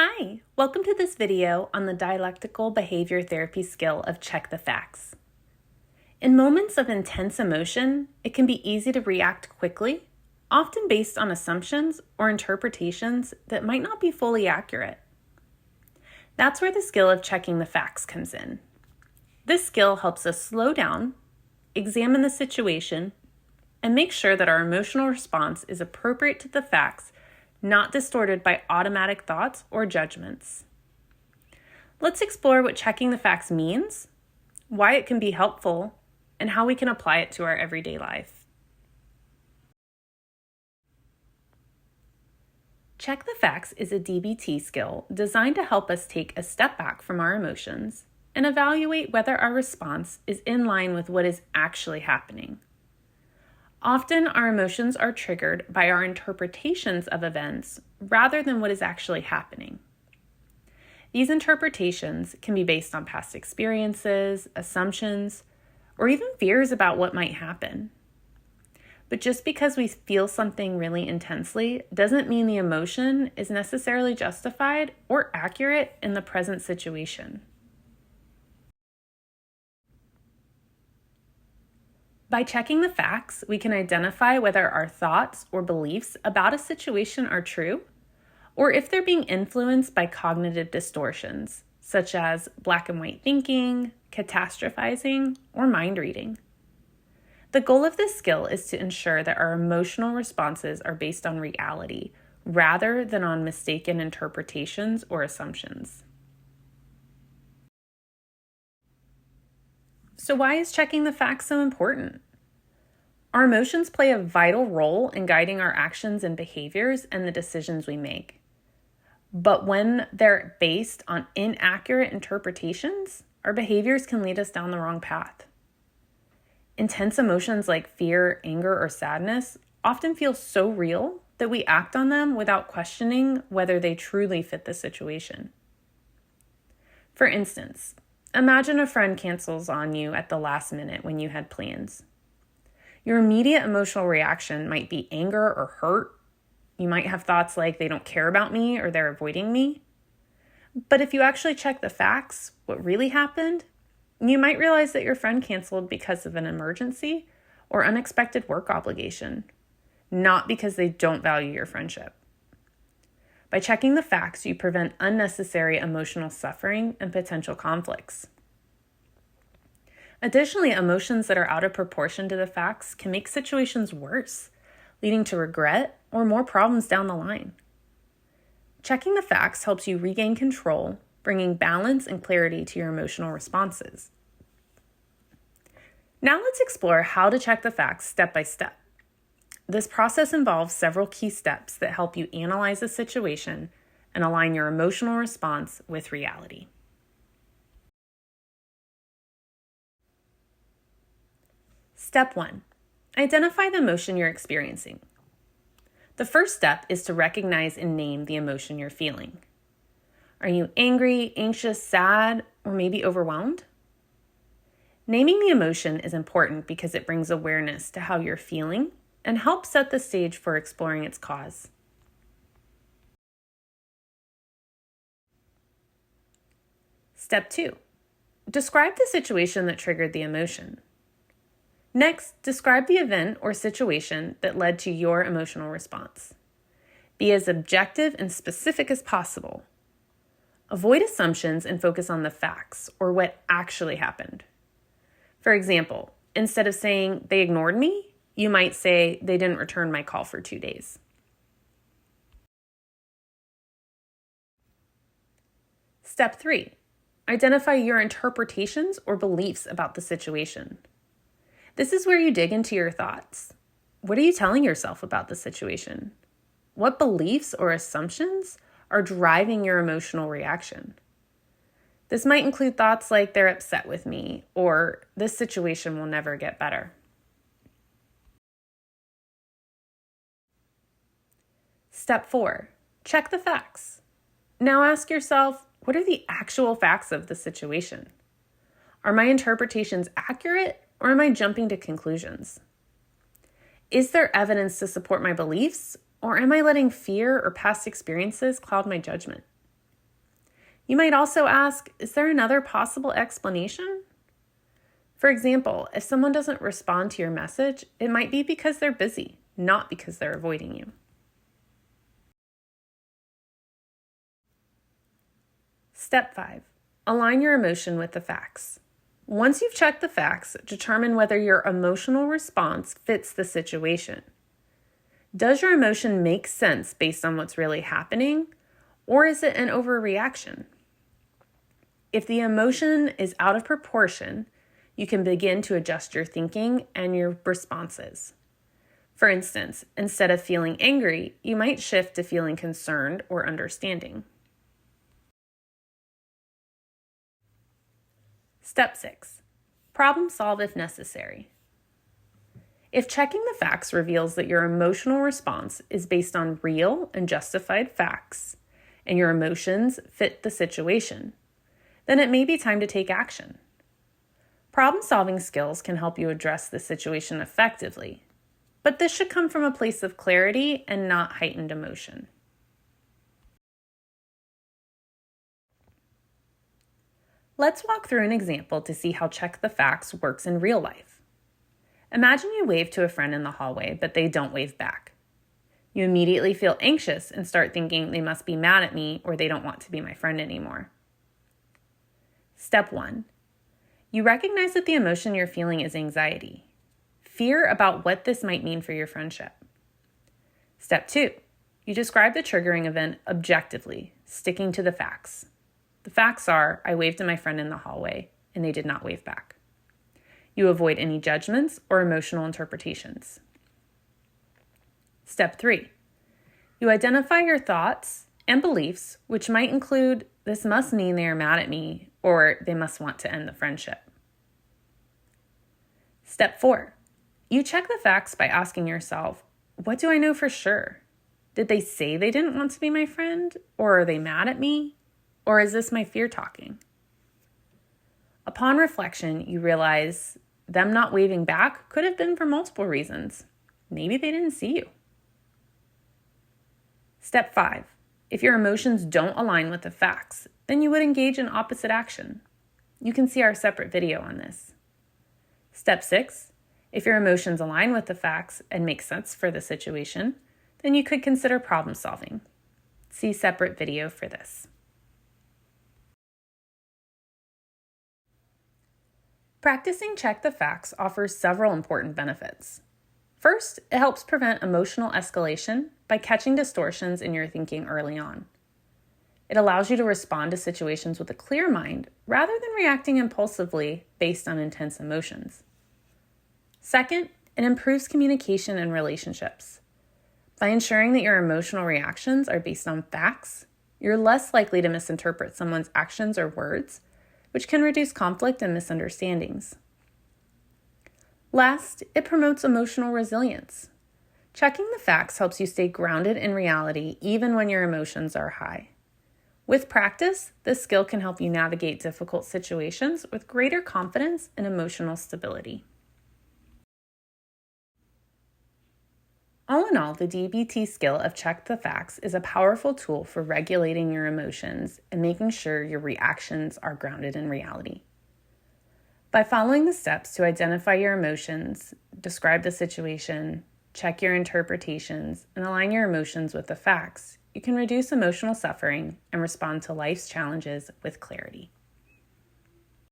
Hi, welcome to this video on the dialectical behavior therapy skill of check the facts. In moments of intense emotion, it can be easy to react quickly, often based on assumptions or interpretations that might not be fully accurate. That's where the skill of checking the facts comes in. This skill helps us slow down, examine the situation, and make sure that our emotional response is appropriate to the facts, not distorted by automatic thoughts or judgments. Let's explore what checking the facts means, why it can be helpful, and how we can apply it to our everyday life. Check the facts is a DBT skill designed to help us take a step back from our emotions and evaluate whether our response is in line with what is actually happening. Often, our emotions are triggered by our interpretations of events rather than what is actually happening. These interpretations can be based on past experiences, assumptions, or even fears about what might happen. But just because we feel something really intensely doesn't mean the emotion is necessarily justified or accurate in the present situation. By checking the facts, we can identify whether our thoughts or beliefs about a situation are true, or if they're being influenced by cognitive distortions, such as black and white thinking, catastrophizing, or mind reading. The goal of this skill is to ensure that our emotional responses are based on reality, rather than on mistaken interpretations or assumptions. So why is checking the facts so important? Our emotions play a vital role in guiding our actions and behaviors and the decisions we make. But when they're based on inaccurate interpretations, our behaviors can lead us down the wrong path. Intense emotions like fear, anger, or sadness often feel so real that we act on them without questioning whether they truly fit the situation. For instance, imagine a friend cancels on you at the last minute when you had plans. Your immediate emotional reaction might be anger or hurt. You might have thoughts like they don't care about me or they're avoiding me. But if you actually check the facts, what really happened, you might realize that your friend canceled because of an emergency or unexpected work obligation, not because they don't value your friendship. By checking the facts, you prevent unnecessary emotional suffering and potential conflicts. Additionally, emotions that are out of proportion to the facts can make situations worse, leading to regret or more problems down the line. Checking the facts helps you regain control, bringing balance and clarity to your emotional responses. Now let's explore how to check the facts step by step. This process involves several key steps that help you analyze the situation and align your emotional response with reality. Step 1. Identify the emotion you're experiencing. The first step is to recognize and name the emotion you're feeling. Are you angry, anxious, sad, or maybe overwhelmed? Naming the emotion is important because it brings awareness to how you're feeling and helps set the stage for exploring its cause. Step 2. Describe the situation that triggered the emotion. Next, describe the event or situation that led to your emotional response. Be as objective and specific as possible. Avoid assumptions and focus on the facts or what actually happened. For example, instead of saying, "they ignored me," you might say, "they didn't return my call for 2 days." Step 3. Identify your interpretations or beliefs about the situation. This is where you dig into your thoughts. What are you telling yourself about the situation? What beliefs or assumptions are driving your emotional reaction? This might include thoughts like "they're upset with me" or "this situation will never get better." Step 4. Check the facts. Now ask yourself, what are the actual facts of the situation? Are my interpretations accurate, or am I jumping to conclusions? Is there evidence to support my beliefs, or am I letting fear or past experiences cloud my judgment? You might also ask, is there another possible explanation? For example, if someone doesn't respond to your message, it might be because they're busy, not because they're avoiding you. Step 5. Align your emotion with the facts. Once you've checked the facts, determine whether your emotional response fits the situation. Does your emotion make sense based on what's really happening, or is it an overreaction? If the emotion is out of proportion, you can begin to adjust your thinking and your responses. For instance, instead of feeling angry, you might shift to feeling concerned or understanding. Step 6. Problem solve if necessary. If checking the facts reveals that your emotional response is based on real and justified facts, and your emotions fit the situation, then it may be time to take action. Problem-solving skills can help you address the situation effectively, but this should come from a place of clarity and not heightened emotion. Let's walk through an example to see how check the facts works in real life. Imagine you wave to a friend in the hallway, but they don't wave back. You immediately feel anxious and start thinking they must be mad at me or they don't want to be my friend anymore. Step 1. You recognize that the emotion you're feeling is anxiety, fear about what this might mean for your friendship. Step 2. You describe the triggering event objectively, sticking to the facts. The facts are, I waved to my friend in the hallway, and they did not wave back. You avoid any judgments or emotional interpretations. Step 3. You identify your thoughts and beliefs, which might include, this must mean they are mad at me, or they must want to end the friendship. Step 4. You check the facts by asking yourself, what do I know for sure? Did they say they didn't want to be my friend? Or are they mad at me? Or is this my fear talking? Upon reflection, you realize them not waving back could have been for multiple reasons. Maybe they didn't see you. Step 5. If your emotions don't align with the facts, then you would engage in opposite action. You can see our separate video on this. Step 6. If your emotions align with the facts and make sense for the situation, then you could consider problem solving. See separate video for this. Practicing check the facts offers several important benefits. First, it helps prevent emotional escalation by catching distortions in your thinking early on. It allows you to respond to situations with a clear mind rather than reacting impulsively based on intense emotions. Second, it improves communication and relationships. By ensuring that your emotional reactions are based on facts, you're less likely to misinterpret someone's actions or words, which can reduce conflict and misunderstandings. Last, it promotes emotional resilience. Checking the facts helps you stay grounded in reality even when your emotions are high. With practice, this skill can help you navigate difficult situations with greater confidence and emotional stability. All in all, the DBT skill of check the facts is a powerful tool for regulating your emotions and making sure your reactions are grounded in reality. By following the steps to identify your emotions, describe the situation, check your interpretations, and align your emotions with the facts, you can reduce emotional suffering and respond to life's challenges with clarity.